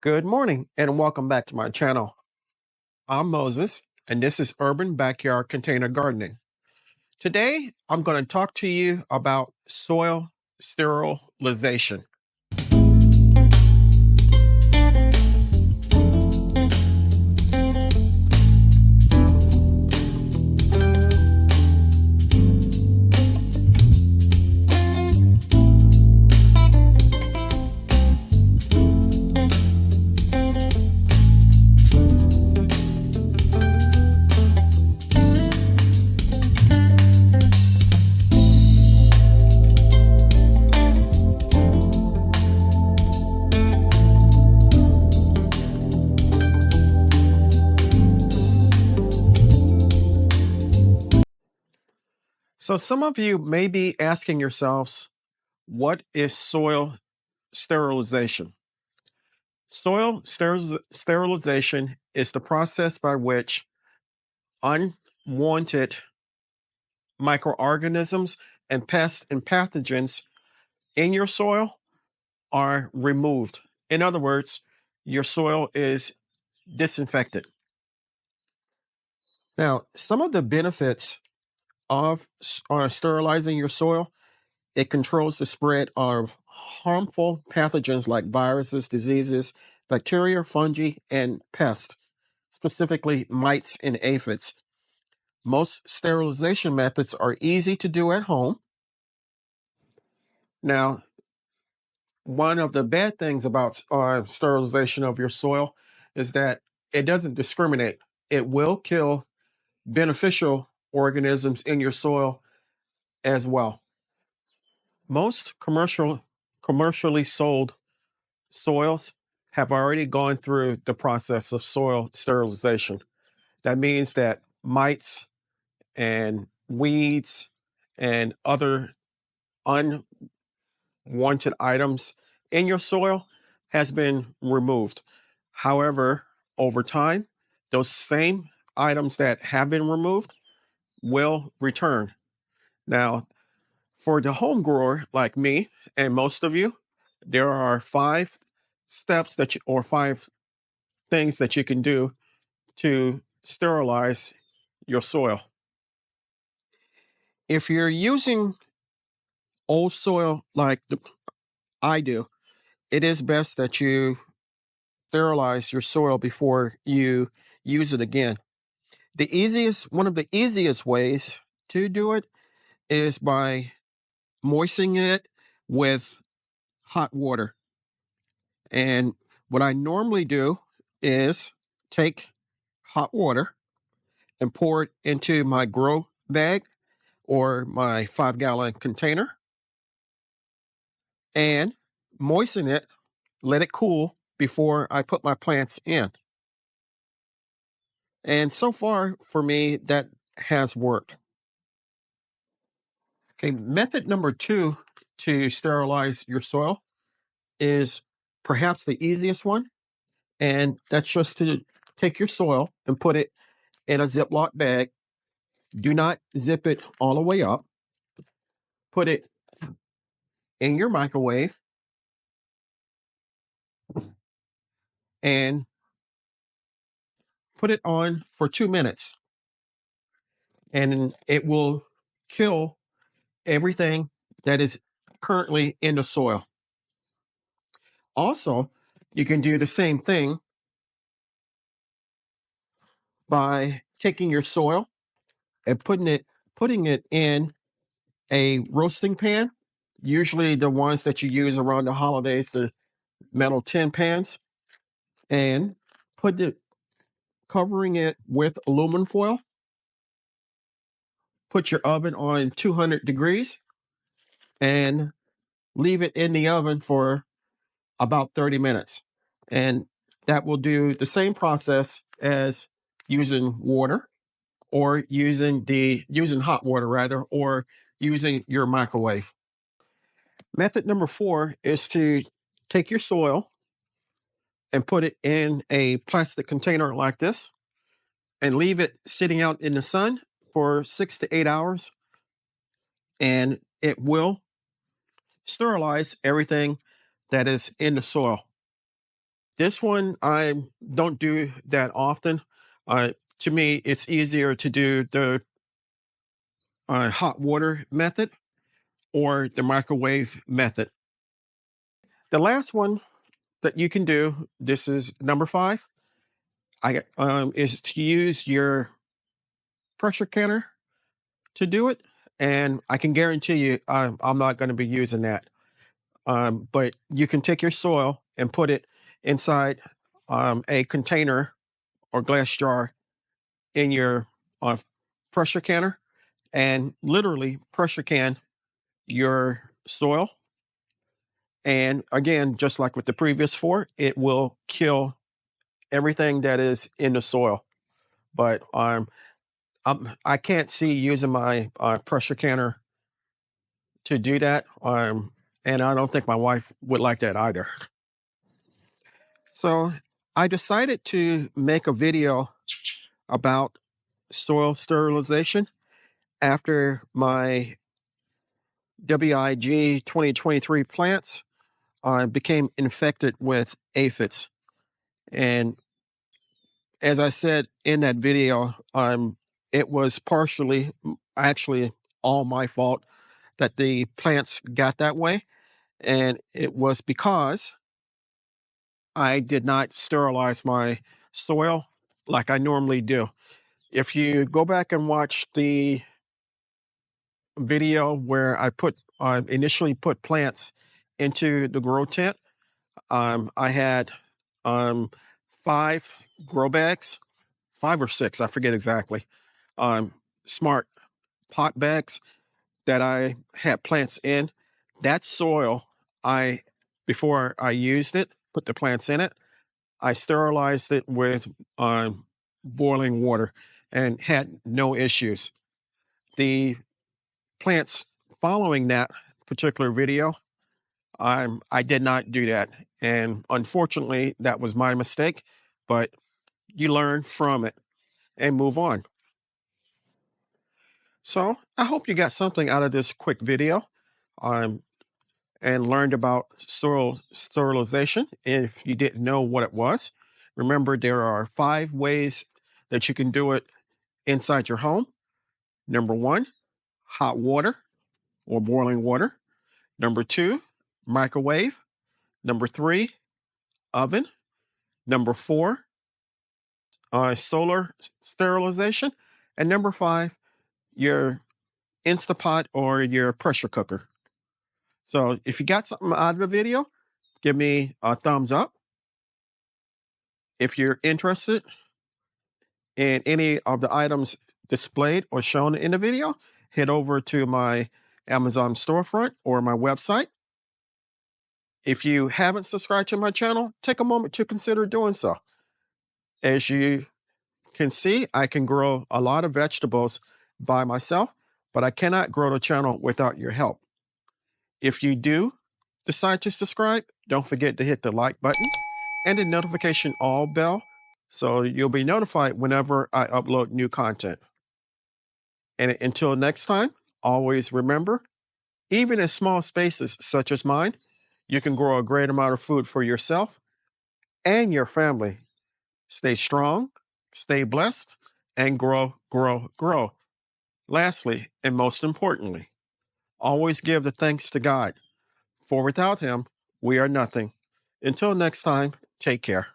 Good morning and welcome back to my channel. I'm Moses and this is Urban Backyard Container Gardening. Today I'm going to talk to you about soil sterilization. So some of you may be asking yourselves, what is soil sterilization? Sterilization is the process by which unwanted microorganisms and pests and pathogens in your soil are removed. In other words, your soil is disinfected. Now, some of the benefits of sterilizing your soil, it controls the spread of harmful pathogens like viruses, diseases, bacteria, fungi, and pests, specifically mites and aphids. Most sterilization methods are easy to do at home. Now, one of the bad things about sterilization of your soil is that it doesn't discriminate. It will kill beneficial organisms in your soil as well. Most commercially sold soils have already gone through the process of soil sterilization. That means that mites and weeds and other unwanted items in your soil has been removed. However, over time, those same items that have been removed will return. Now, for the home grower like me and most of you, there are 5 steps or 5 things that you can do to sterilize your soil. If you're using old soil like I do, it is best that you sterilize your soil before you use it again. One of the easiest ways to do it is by moistening it with hot water. And what I normally do is take hot water and pour it into my grow bag or my 5-gallon container and moisten it, let it cool before I put my plants in. And so far for me, that has worked. Okay, method number 2 to sterilize your soil is perhaps the easiest one. And that's just to take your soil and put it in a Ziploc bag. Do not zip it all the way up. Put it in your microwave and put it on for 2 minutes. And it will kill everything that is currently in the soil. Also, you can do the same thing by taking your soil and putting it in a roasting pan, usually the ones that you use around the holidays, the metal tin pans, and covering it with aluminum foil. Put your oven on 200 degrees and leave it in the oven for about 30 minutes. And that will do the same process as using water or using hot water rather, or using your microwave. Method number 4 is to take your soil and put it in a plastic container like this and leave it sitting out in the sun for 6 to 8 hours. And it will sterilize everything that is in the soil. This one I don't do that often. To me, it's easier to do the hot water method or the microwave method. The last one that you can do, this is number 5, is to use your pressure canner to do it. And I can guarantee you, I'm not going to be using that. But you can take your soil and put it inside a container or glass jar in your uh, pressure canner and literally pressure can your soil. And again, just like with the previous 4, it will kill everything that is in the soil. But I can't see using my pressure canner to do that. And I don't think my wife would like that either. So I decided to make a video about soil sterilization after my WIG 2023 plants became infected with aphids. And as I said in that video, it was partially, actually, all my fault that the plants got that way. And it was because I did not sterilize my soil like I normally do. If you go back and watch the video where I initially put plants into the grow tent, I had 5 grow bags, 5 or 6, I forget exactly, smart pot bags that I had plants in. That soil, before I used it, put the plants in it, I sterilized it with boiling water and had no issues. The plants following that particular video, I did not do that. And unfortunately, that was my mistake, but you learn from it and move on. So I hope you got something out of this quick video and learned about soil sterilization. If you didn't know what it was, remember there are 5 ways that you can do it inside your home. Number 1, hot water or boiling water. Number 2, microwave. Number 3, oven. Number 4, solar sterilization. And number 5, your Instapot or your pressure cooker. So if you got something out of the video, give me a thumbs up. If you're interested in any of the items displayed or shown in the video, head over to my Amazon storefront or my website. If you haven't subscribed to my channel, take a moment to consider doing so. As you can see, I can grow a lot of vegetables by myself, but I cannot grow the channel without your help. If you do decide to subscribe, don't forget to hit the like button and the notification all bell so you'll be notified whenever I upload new content. And until next time, always remember, even in small spaces such as mine, you can grow a great amount of food for yourself and your family. Stay strong, stay blessed, and grow, grow, grow. Lastly, and most importantly, always give the thanks to God, for without Him, we are nothing. Until next time, take care.